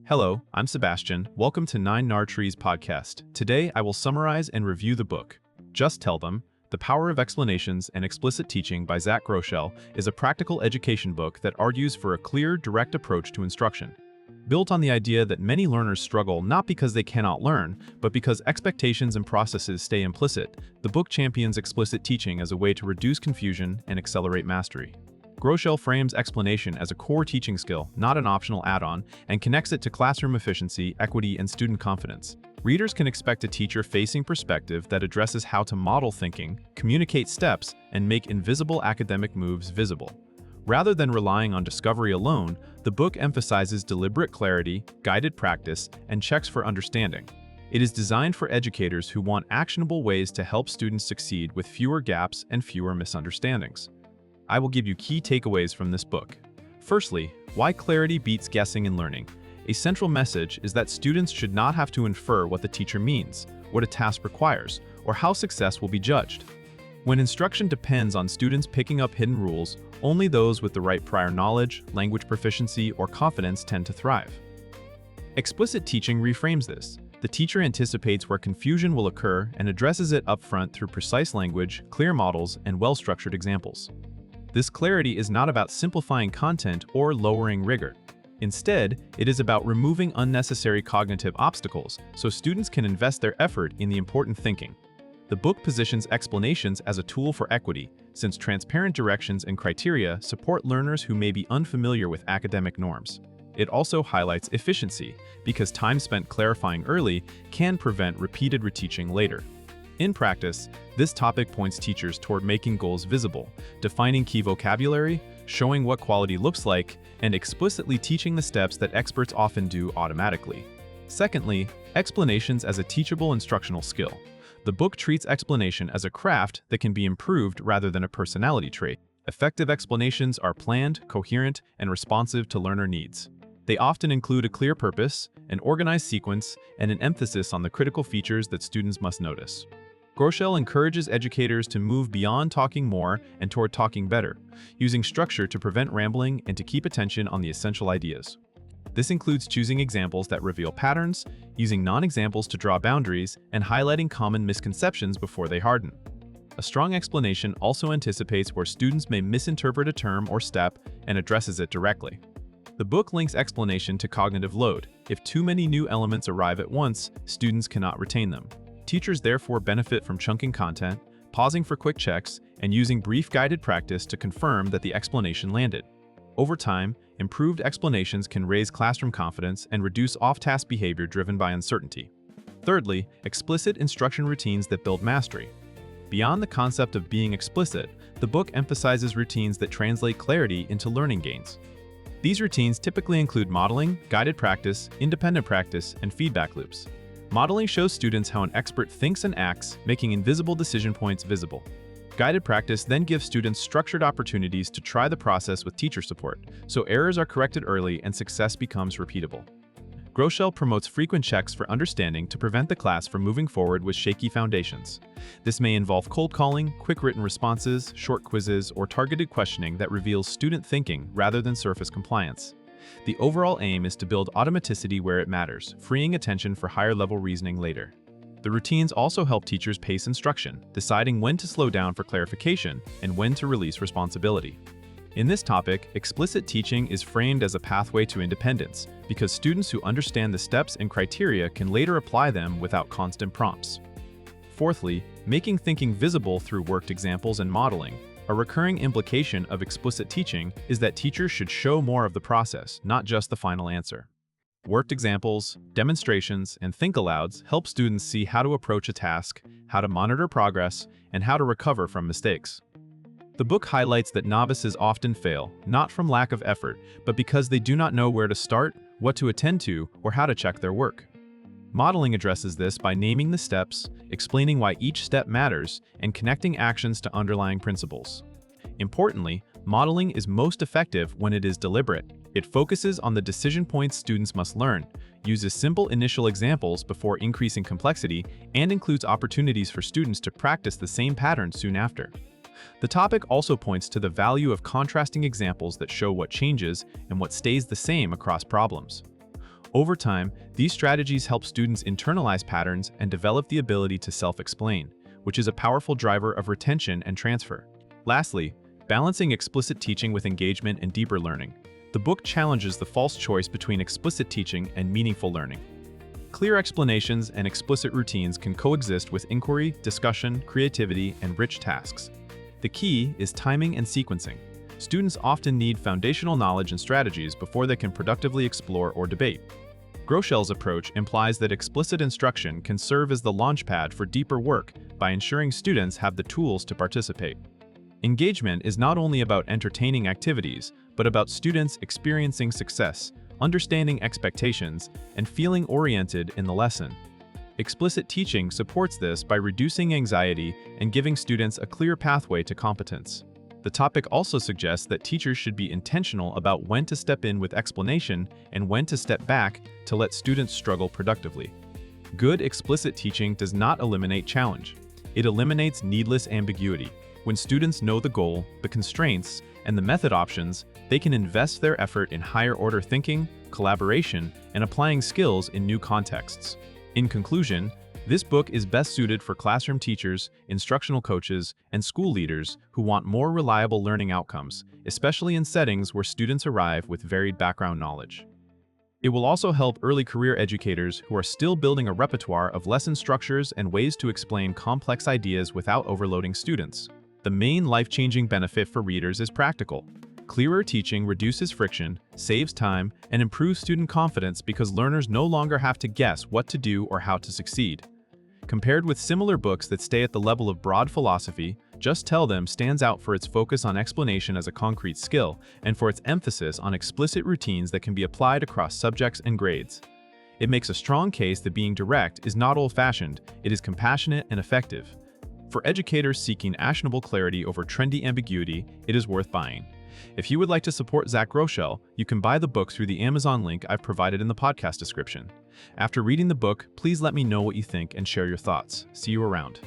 Hello, I'm Sebastian. Welcome to 9nar-Trees podcast. Today, I will summarize and review the book. Just Tell Them: The Power of Explanations and Explicit Teaching by Groshell is a practical education book that argues for a clear, direct approach to instruction. Built on the idea that many learners struggle not because they cannot learn, but because expectations and processes stay implicit, the book champions explicit teaching as a way to reduce confusion and accelerate mastery. Groshell frames explanation as a core teaching skill, not an optional add-on, and connects it to classroom efficiency, equity, and student confidence. Readers can expect a teacher-facing perspective that addresses how to model thinking, communicate steps, and make invisible academic moves visible. Rather than relying on discovery alone, the book emphasizes deliberate clarity, guided practice, and checks for understanding. It is designed for educators who want actionable ways to help students succeed with fewer gaps and fewer misunderstandings. I will give you key takeaways from this book. Firstly, why clarity beats guessing in learning. A central message is that students should not have to infer what the teacher means, what a task requires, or how success will be judged. When instruction depends on students picking up hidden rules, only those with the right prior knowledge, language proficiency, or confidence tend to thrive. Explicit teaching reframes this. The teacher anticipates where confusion will occur and addresses it upfront through precise language, clear models, and well-structured examples. This clarity is not about simplifying content or lowering rigor. Instead, it is about removing unnecessary cognitive obstacles so students can invest their effort in the important thinking. The book positions explanations as a tool for equity, since transparent directions and criteria support learners who may be unfamiliar with academic norms. It also highlights efficiency, because time spent clarifying early can prevent repeated reteaching later. In practice, this topic points teachers toward making goals visible, defining key vocabulary, showing what quality looks like, and explicitly teaching the steps that experts often do automatically. Secondly, explanations as a teachable instructional skill. The book treats explanation as a craft that can be improved rather than a personality trait. Effective explanations are planned, coherent, and responsive to learner needs. They often include a clear purpose, an organized sequence, and an emphasis on the critical features that students must notice. Groshell encourages educators to move beyond talking more and toward talking better, using structure to prevent rambling and to keep attention on the essential ideas. This includes choosing examples that reveal patterns, using non-examples to draw boundaries, and highlighting common misconceptions before they harden. A strong explanation also anticipates where students may misinterpret a term or step and addresses it directly. The book links explanation to cognitive load. If too many new elements arrive at once, students cannot retain them. Teachers therefore benefit from chunking content, pausing for quick checks, and using brief guided practice to confirm that the explanation landed. Over time, improved explanations can raise classroom confidence and reduce off-task behavior driven by uncertainty. Thirdly, explicit instruction routines that build mastery. Beyond the concept of being explicit, the book emphasizes routines that translate clarity into learning gains. These routines typically include modeling, guided practice, independent practice, and feedback loops. Modeling shows students how an expert thinks and acts, making invisible decision points visible. Guided practice then gives students structured opportunities to try the process with teacher support, so errors are corrected early and success becomes repeatable. Groshell promotes frequent checks for understanding to prevent the class from moving forward with shaky foundations. This may involve cold calling, quick written responses, short quizzes, or targeted questioning that reveals student thinking rather than surface compliance. The overall aim is to build automaticity where it matters, freeing attention for higher-level reasoning later. The routines also help teachers pace instruction, deciding when to slow down for clarification and when to release responsibility. In this topic, explicit teaching is framed as a pathway to independence, because students who understand the steps and criteria can later apply them without constant prompts. Fourthly, making thinking visible through worked examples and modeling. A recurring implication of explicit teaching is that teachers should show more of the process, not just the final answer. Worked examples, demonstrations, and think-alouds help students see how to approach a task, how to monitor progress, and how to recover from mistakes. The book highlights that novices often fail, not from lack of effort, but because they do not know where to start, what to attend to, or how to check their work. Modeling addresses this by naming the steps, explaining why each step matters, and connecting actions to underlying principles. Importantly, modeling is most effective when it is deliberate. It focuses on the decision points students must learn, uses simple initial examples before increasing complexity, and includes opportunities for students to practice the same pattern soon after. The topic also points to the value of contrasting examples that show what changes and what stays the same across problems. Over time, these strategies help students internalize patterns and develop the ability to self-explain, which is a powerful driver of retention and transfer. Lastly, balancing explicit teaching with engagement and deeper learning. The book challenges the false choice between explicit teaching and meaningful learning. Clear explanations and explicit routines can coexist with inquiry, discussion, creativity, and rich tasks. The key is timing and sequencing. Students often need foundational knowledge and strategies before they can productively explore or debate. Groshell's approach implies that explicit instruction can serve as the launchpad for deeper work by ensuring students have the tools to participate. Engagement is not only about entertaining activities, but about students experiencing success, understanding expectations, and feeling oriented in the lesson. Explicit teaching supports this by reducing anxiety and giving students a clear pathway to competence. The topic also suggests that teachers should be intentional about when to step in with explanation and when to step back to let students struggle productively. Good explicit teaching does not eliminate challenge. It eliminates needless ambiguity. When students know the goal, the constraints, and the method options, they can invest their effort in higher-order thinking, collaboration, and applying skills in new contexts. In conclusion, this book is best suited for classroom teachers, instructional coaches, and school leaders who want more reliable learning outcomes, especially in settings where students arrive with varied background knowledge. It will also help early career educators who are still building a repertoire of lesson structures and ways to explain complex ideas without overloading students. The main life-changing benefit for readers is practical. Clearer teaching reduces friction, saves time, and improves student confidence because learners no longer have to guess what to do or how to succeed. Compared with similar books that stay at the level of broad philosophy, Just Tell Them stands out for its focus on explanation as a concrete skill and for its emphasis on explicit routines that can be applied across subjects and grades. It makes a strong case that being direct is not old-fashioned, it is compassionate and effective. For educators seeking actionable clarity over trendy ambiguity, it is worth buying. If you would like to support Zach Groshell, you can buy the book through the Amazon link I've provided in the podcast description. After reading the book, please let me know what you think and share your thoughts. See you around.